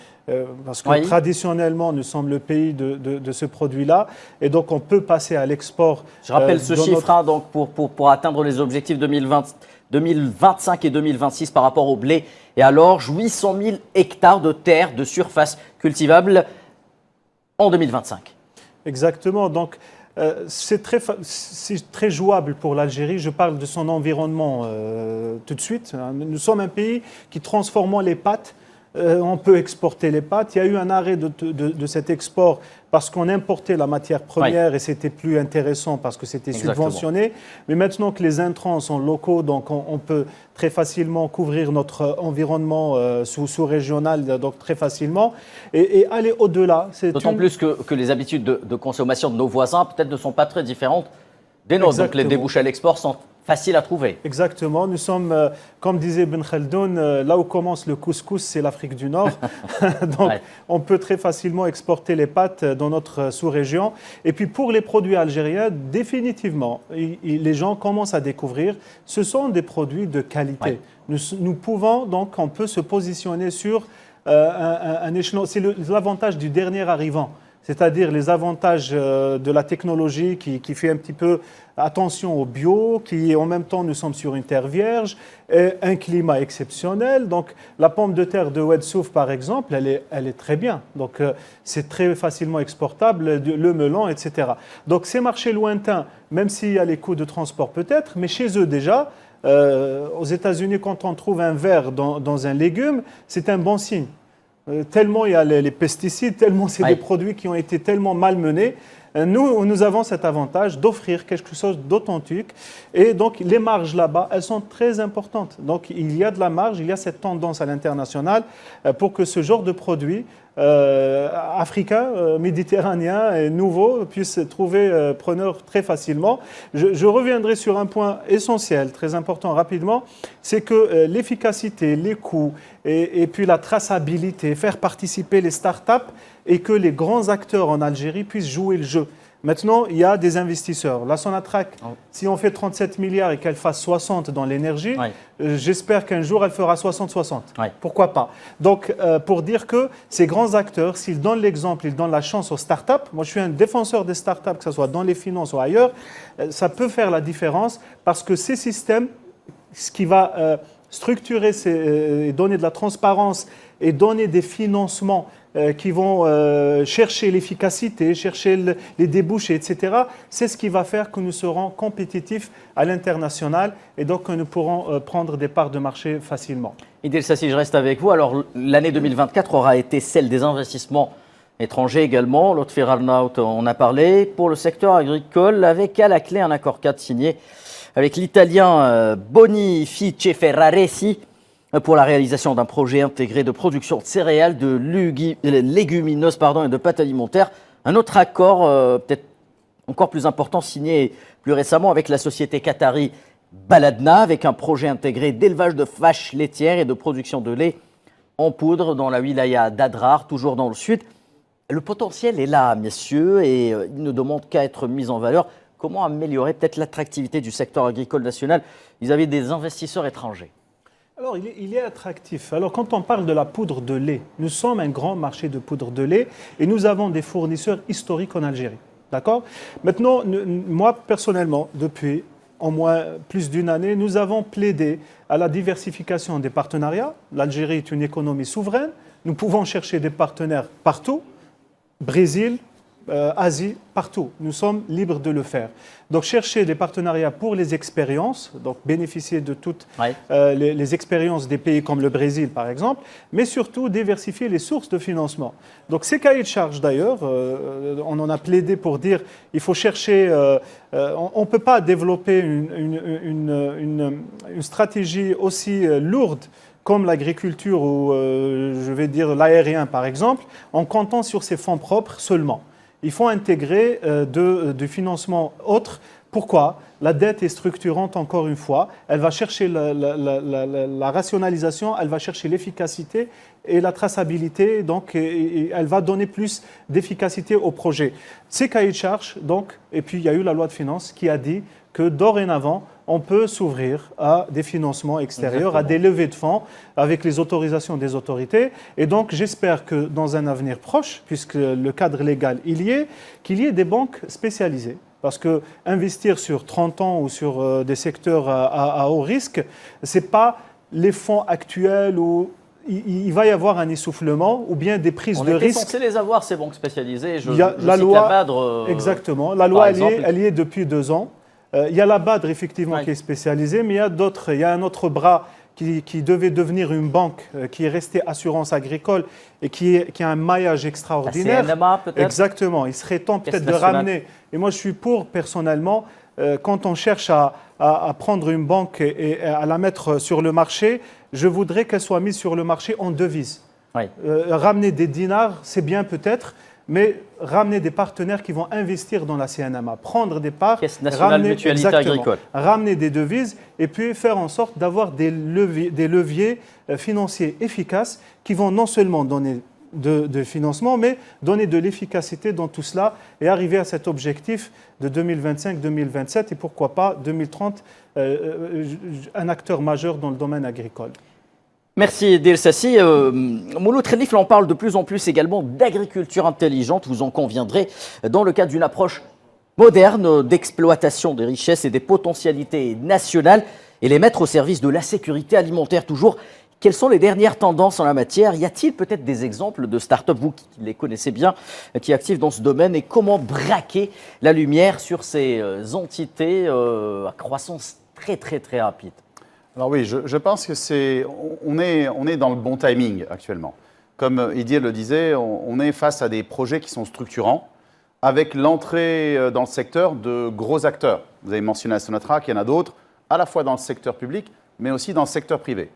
parce que oui, traditionnellement, nous sommes le pays de ce produit-là. Et donc, on peut passer à l'export. Je rappelle ce chiffre, donc pour atteindre les objectifs 2020. 2025 et 2026 par rapport au blé. Et alors, 800 000 hectares de terres de surface cultivable en 2025. Exactement. Donc, c'est très jouable pour l'Algérie. Je parle de son environnement tout de suite. Nous sommes un pays qui transforme les pâtes. On peut exporter les pâtes. Il y a eu un arrêt de cet export parce qu'on importait la matière première et c'était plus intéressant parce que c'était subventionné. Mais maintenant que les intrants sont locaux, donc on peut très facilement couvrir notre environnement sous-régional, donc très facilement, et aller au-delà. D'autant plus que les habitudes de consommation de nos voisins peut-être ne sont pas très différentes des nôtres. Donc les débouchés à l'export sont faciles à trouver. Exactement. Nous sommes, comme disait Ben Khaldoun, là où commence le couscous, c'est l'Afrique du Nord. Donc, on peut très facilement exporter les pâtes dans notre sous-région. Et puis, pour les produits algériens, définitivement, les gens commencent à découvrir, ce sont des produits de qualité. Nous pouvons, donc, on peut se positionner sur un échelon. C'est l'avantage du dernier arrivant. C'est-à-dire les avantages de la technologie qui fait un petit peu attention au bio, qui en même temps nous sommes sur une terre vierge, et un climat exceptionnel. Donc la pomme de terre de Oued-Souf par exemple, elle est très bien. Donc c'est très facilement exportable, le melon, etc. Donc ces marchés lointains, même s'il y a les coûts de transport peut-être, mais chez eux déjà, aux États-Unis quand on trouve un ver dans un légume, c'est un bon signe. Tellement il y a les pesticides, tellement c'est des produits qui ont été tellement malmenés. Nous avons cet avantage d'offrir quelque chose d'authentique. Et donc, les marges là-bas, elles sont très importantes. Donc, il y a de la marge, il y a cette tendance à l'international pour que ce genre de produit africain, méditerranéen et nouveau puisse trouver preneur très facilement. Je reviendrai sur un point essentiel, très important rapidement, c'est que l'efficacité, les coûts et puis la traçabilité, faire participer les startups et que les grands acteurs en Algérie puissent jouer le jeu. Maintenant, il y a des investisseurs. La Sonatrach, si on fait 37 milliards et qu'elle fasse 60 dans l'énergie, j'espère qu'un jour, elle fera 60-60. Pourquoi pas? Donc, pour dire que ces grands acteurs, s'ils donnent l'exemple, ils donnent la chance aux startups. Moi, je suis un défenseur des startups, que ce soit dans les finances ou ailleurs. Ça peut faire la différence parce que ces systèmes, ce qui va structurer et donner de la transparence et donner des financements qui vont chercher l'efficacité, chercher les débouchés, etc. C'est ce qui va faire que nous serons compétitifs à l'international et donc que nous pourrons prendre des parts de marché facilement. Idil Sassi, je reste avec vous. Alors, l'année 2024 aura été celle des investissements étrangers également. Lotfi Arnaout en a parlé. Pour le secteur agricole, avec à la clé un accord cadre signé avec l'italien Bonifice Ferraresi pour la réalisation d'un projet intégré de production de céréales, de légumineuses et de pâtes alimentaires. Un autre accord, peut-être encore plus important, signé plus récemment avec la société qatari Baladna, avec un projet intégré d'élevage de vaches laitières et de production de lait en poudre dans la wilaya d'Adrar, toujours dans le sud. Le potentiel est là, messieurs, et il ne demande qu'à être mis en valeur. Comment améliorer peut-être l'attractivité du secteur agricole national vis-à-vis des investisseurs étrangers? Alors, il est attractif. Alors, quand on parle de la poudre de lait, nous sommes un grand marché de poudre de lait et nous avons des fournisseurs historiques en Algérie. D'accord? Maintenant, moi, personnellement, depuis au moins plus d'une année, nous avons plaidé à la diversification des partenariats. L'Algérie est une économie souveraine. Nous pouvons chercher des partenaires partout. Brésil, Asie, partout. Nous sommes libres de le faire. Donc, chercher des partenariats pour les expériences, donc bénéficier de toutes les expériences des pays comme le Brésil, par exemple, mais surtout diversifier les sources de financement. Donc, ces cahiers de charges, d'ailleurs, on en a plaidé pour dire il faut chercher, on ne peut pas développer une stratégie aussi lourde comme l'agriculture ou, je vais dire, l'aérien, par exemple, en comptant sur ses fonds propres seulement. Il faut intégrer de financements autres. Pourquoi? La dette est structurante, encore une fois. Elle va chercher la rationalisation, elle va chercher l'efficacité et la traçabilité. Donc, elle va donner plus d'efficacité au projet. Ces cahiers de charges, donc, et puis il y a eu la loi de finances qui a dit que dorénavant, on peut s'ouvrir à des financements extérieurs, à des levées de fonds avec les autorisations des autorités. Et donc, j'espère que dans un avenir proche, puisque le cadre légal il y est, qu'il y ait des banques spécialisées Parce que investir sur 30 ans ou sur des secteurs à haut risque, ce n'est pas les fonds actuels où il va y avoir un essoufflement ou bien des prises de risque. On est censé les avoir, ces banques spécialisées. Il y a la loi, BADR, exactement. La loi, elle y est depuis 2 ans. Il y a la BADR, effectivement, qui est spécialisée, mais il y a un autre bras qui devait devenir une banque, qui est restée assurance agricole et qui a un maillage extraordinaire. La CNMA, peut-être. Exactement. Il serait temps peut-être de ramener. Et moi, je suis pour, personnellement, quand on cherche à prendre une banque et à la mettre sur le marché, je voudrais qu'elle soit mise sur le marché en devise. Oui. Ramener des dinars, c'est bien peut-être, mais ramener des partenaires qui vont investir dans la CNMA, prendre des parts, Caisse nationale mutualité agricole, ramener des devises et puis faire en sorte d'avoir des leviers financiers efficaces qui vont non seulement donner de financement, mais donner de l'efficacité dans tout cela et arriver à cet objectif de 2025-2027 et pourquoi pas 2030, un acteur majeur dans le domaine agricole. Merci Del Sassi. Mouloud Khelif, on parle de plus en plus également d'agriculture intelligente, vous en conviendrez, dans le cadre d'une approche moderne d'exploitation des richesses et des potentialités nationales et les mettre au service de la sécurité alimentaire toujours. Quelles sont les dernières tendances en la matière? Y a-t-il peut-être des exemples de start-up, vous qui les connaissez bien, qui activent dans ce domaine, et comment braquer la lumière sur ces entités à croissance très très très rapide? Alors oui, je pense que on est dans le bon timing actuellement. Comme Idir le disait, on est face à des projets qui sont structurants, avec l'entrée dans le secteur de gros acteurs. Vous avez mentionné Sonatra, qu'il y en a d'autres, à la fois dans le secteur public, mais aussi dans le secteur privé.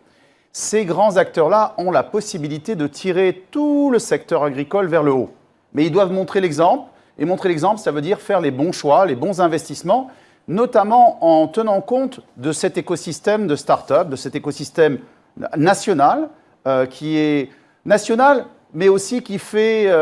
Ces grands acteurs-là ont la possibilité de tirer tout le secteur agricole vers le haut. Mais ils doivent montrer l'exemple, et montrer l'exemple, ça veut dire faire les bons choix, les bons investissements, notamment en tenant compte de cet écosystème de start-up, de cet écosystème national, qui est national, mais aussi qui fait,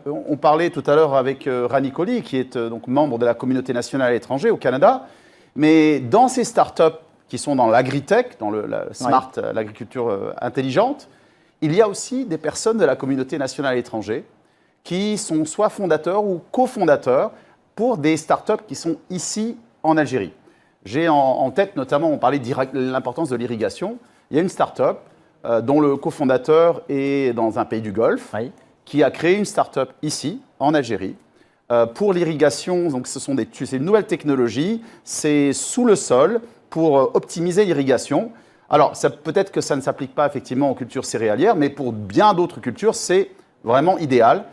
on parlait tout à l'heure avec Rani Kohli, qui est donc membre de la communauté nationale à l'étranger au Canada, mais dans ces start-up qui sont dans l'agritech, dans l'agriculture intelligente, il y a aussi des personnes de la communauté nationale à l'étranger qui sont soit fondateurs ou cofondateurs pour des start-up qui sont ici en Algérie. J'ai en tête notamment, on parlait de l'importance de l'irrigation. Il y a une start-up dont le cofondateur est dans un pays du Golfe, qui a créé une start-up ici, en Algérie, pour l'irrigation. Donc c'est une nouvelle technologie, c'est sous le sol pour optimiser l'irrigation. Alors peut-être que ça ne s'applique pas effectivement aux cultures céréalières, mais pour bien d'autres cultures, c'est vraiment idéal.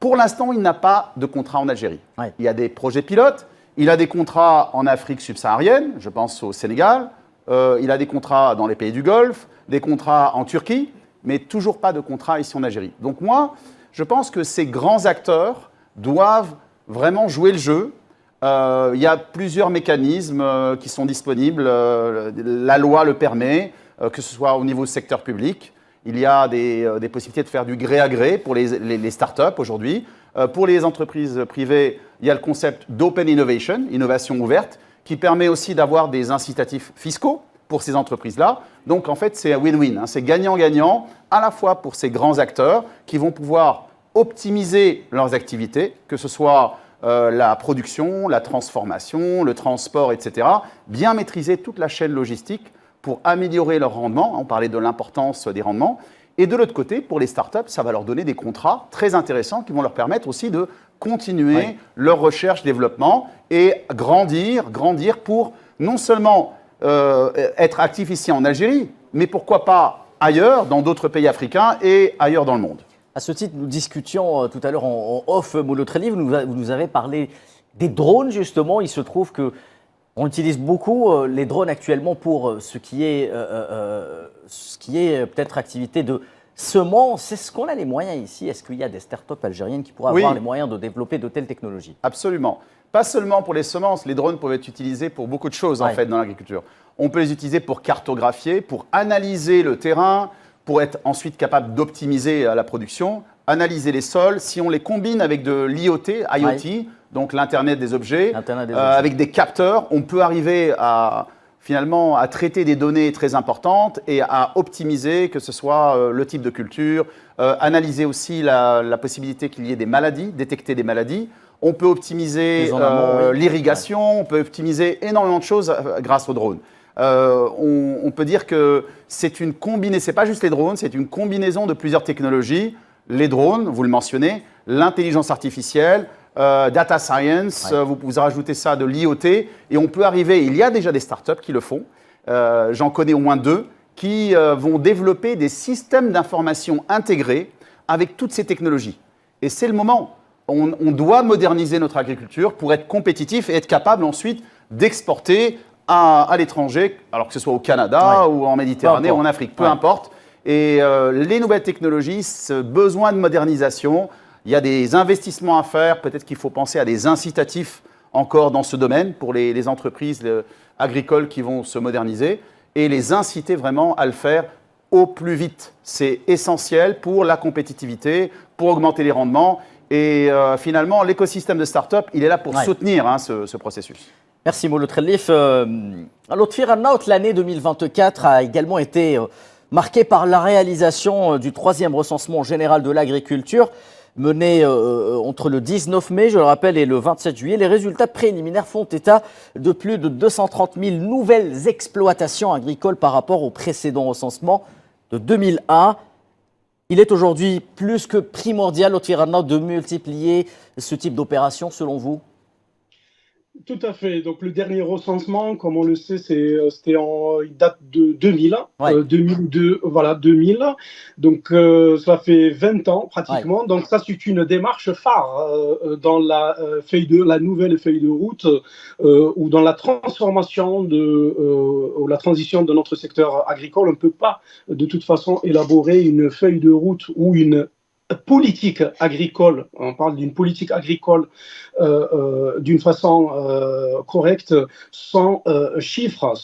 Pour l'instant, il n'a pas de contrat en Algérie. Il y a des projets pilotes. Il a des contrats en Afrique subsaharienne, je pense au Sénégal. Il a des contrats dans les pays du Golfe, des contrats en Turquie, mais toujours pas de contrat ici en Algérie. Donc moi, je pense que ces grands acteurs doivent vraiment jouer le jeu. Il y a plusieurs mécanismes qui sont disponibles. La loi le permet, que ce soit au niveau du secteur public. Il y a des possibilités de faire du gré à gré pour les start-up aujourd'hui. Pour les entreprises privées, il y a le concept d'open innovation, innovation ouverte, qui permet aussi d'avoir des incitatifs fiscaux pour ces entreprises-là. Donc en fait, c'est un win-win, c'est gagnant-gagnant, à la fois pour ces grands acteurs qui vont pouvoir optimiser leurs activités, que ce soit la production, la transformation, le transport, etc. Bien maîtriser toute la chaîne logistique pour améliorer leur rendement. On parlait de l'importance des rendements. Et de l'autre côté, pour les startups, ça va leur donner des contrats très intéressants qui vont leur permettre aussi de continuer leur recherche-développement et grandir pour non seulement être actifs ici en Algérie, mais pourquoi pas ailleurs, dans d'autres pays africains et ailleurs dans le monde. À ce titre, nous discutions tout à l'heure en off, Mouloud Khelif, vous nous avez parlé des drones, justement. Il se trouve qu'on utilise beaucoup les drones actuellement pour ce qui est peut-être activité de semences. Est-ce qu'on a les moyens ici? Est-ce qu'il y a des start-up algériennes qui pourraient avoir les moyens de développer de telles technologies? Absolument. Pas seulement pour les semences. Les drones peuvent être utilisés pour beaucoup de choses, en fait, dans l'agriculture. On peut les utiliser pour cartographier, pour analyser le terrain, pour être ensuite capable d'optimiser la production, analyser les sols. Si on les combine avec de l'IoT, donc l'Internet des objets, avec des capteurs, on peut arriver finalement à traiter des données très importantes et à optimiser, que ce soit le type de culture, analyser aussi la possibilité qu'il y ait des maladies, détecter des maladies. On peut optimiser l'irrigation, on peut optimiser énormément de choses grâce aux drones. On peut dire que c'est une combinaison, c'est pas juste les drones, c'est une combinaison de plusieurs technologies. Les drones, vous le mentionnez, l'intelligence artificielle, data science, vous rajoutez ça de l'IoT, et on peut arriver, il y a déjà des startups qui le font, j'en connais au moins 2, qui vont développer des systèmes d'information intégrés avec toutes ces technologies. Et c'est le moment. On doit moderniser notre agriculture pour être compétitif et être capable ensuite d'exporter à l'étranger, alors que ce soit au Canada ou en Méditerranée ou en Afrique, peu importe. Et les nouvelles technologies, ce besoin de modernisation, il y a des investissements à faire, peut-être qu'il faut penser à des incitatifs encore dans ce domaine pour les entreprises agricoles qui vont se moderniser et les inciter vraiment à le faire au plus vite. C'est essentiel pour la compétitivité, pour augmenter les rendements et finalement l'écosystème de start-up, il est là pour soutenir ce processus. Merci Mouloud Khelif. Lotfi Rannaout, l'année 2024 a également été marquée par la réalisation du 3e recensement général de l'agriculture mené entre le 19 mai, je le rappelle, et le 27 juillet. Les résultats préliminaires font état de plus de 230 000 nouvelles exploitations agricoles par rapport au précédent recensement de 2001. Il est aujourd'hui plus que primordial, Lotfi Rannaout, de multiplier ce type d'opération, selon vous? Tout à fait. Donc le dernier recensement, comme on le sait, il date de 2000, 2002, voilà 2000. Donc ça fait 20 ans pratiquement. Donc ça c'est une démarche phare dans la nouvelle feuille de route ou dans la transformation ou la transition de notre secteur agricole. On ne peut pas de toute façon élaborer une feuille de route ou une politique agricole, on parle d'une politique agricole d'une façon correcte, sans chiffres,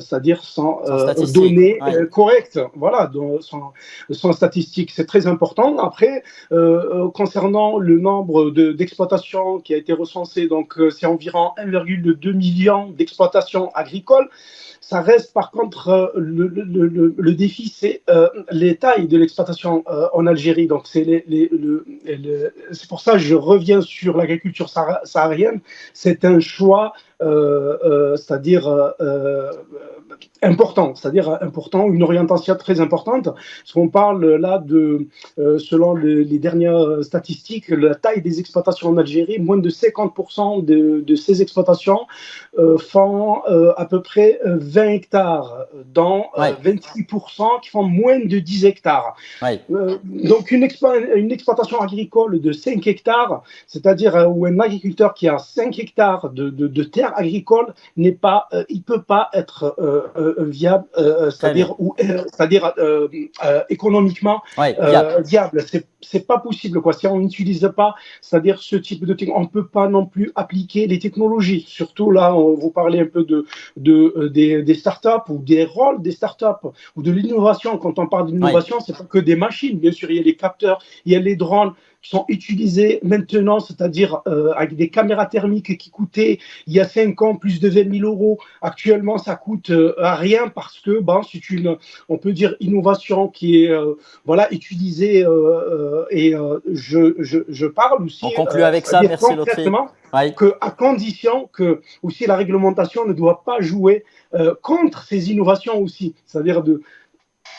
c'est-à-dire sans données correctes, voilà, sans statistiques. C'est très important. Après, concernant le nombre d'exploitations qui a été recensé, donc c'est environ 1,2 million d'exploitations agricoles. Ça reste par contre le défi, c'est les tailles de l'exploitation en Algérie. Donc c'est pour ça que je reviens sur l'agriculture saharienne. C'est un choix, c'est-à-dire important, une orientation très importante. Parce qu'on parle là de, selon les dernières statistiques, la taille des exploitations en Algérie, moins de 50% de ces exploitations font à peu près 20 hectares, dont 26% qui font moins de 10 hectares. Donc une exploitation agricole de 5 hectares, c'est-à-dire où un agriculteur qui a 5 hectares de terre agricole il ne peut pas être viable, c'est-à-dire économiquement viable. C'est pas possible, quoi. Si on n'utilise pas, c'est-à-dire ce type de technologie, on ne peut pas non plus appliquer les technologies. Surtout là, vous parlez un peu des startups ou des rôles des startups ou de l'innovation. Quand on parle d'innovation, c'est pas que des machines. Bien sûr, il y a les capteurs, il y a les drones qui sont utilisés maintenant, c'est-à-dire avec des caméras thermiques qui coûtaient il y a 5 ans plus de 20 000 euros. Actuellement, ça coûte à rien parce que c'est une, on peut dire, innovation qui est utilisée et je parle aussi. On conclut avec ça, merci Lotfi. À condition que aussi la réglementation ne doit pas jouer contre ces innovations aussi, c'est-à-dire de.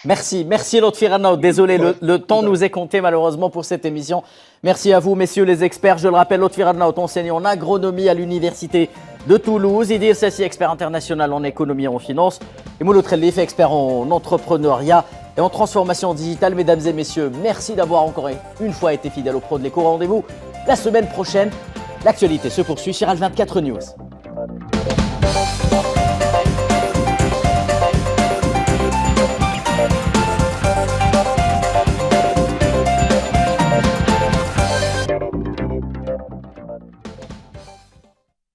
Merci Lotfi Rannaout. Désolé, le temps nous est compté malheureusement pour cette émission. Merci à vous, messieurs les experts. Je le rappelle, Lotfi Rannaout, enseignant en agronomie à l'Université de Toulouse. Idriss Sassi, expert international en économie et en finance. Et Mouloud Khelif, expert en entrepreneuriat et en transformation digitale. Mesdames et messieurs, merci d'avoir encore une fois été fidèles au Pro de l'Éco. Rendez-vous la semaine prochaine. L'actualité se poursuit sur Al 24 News.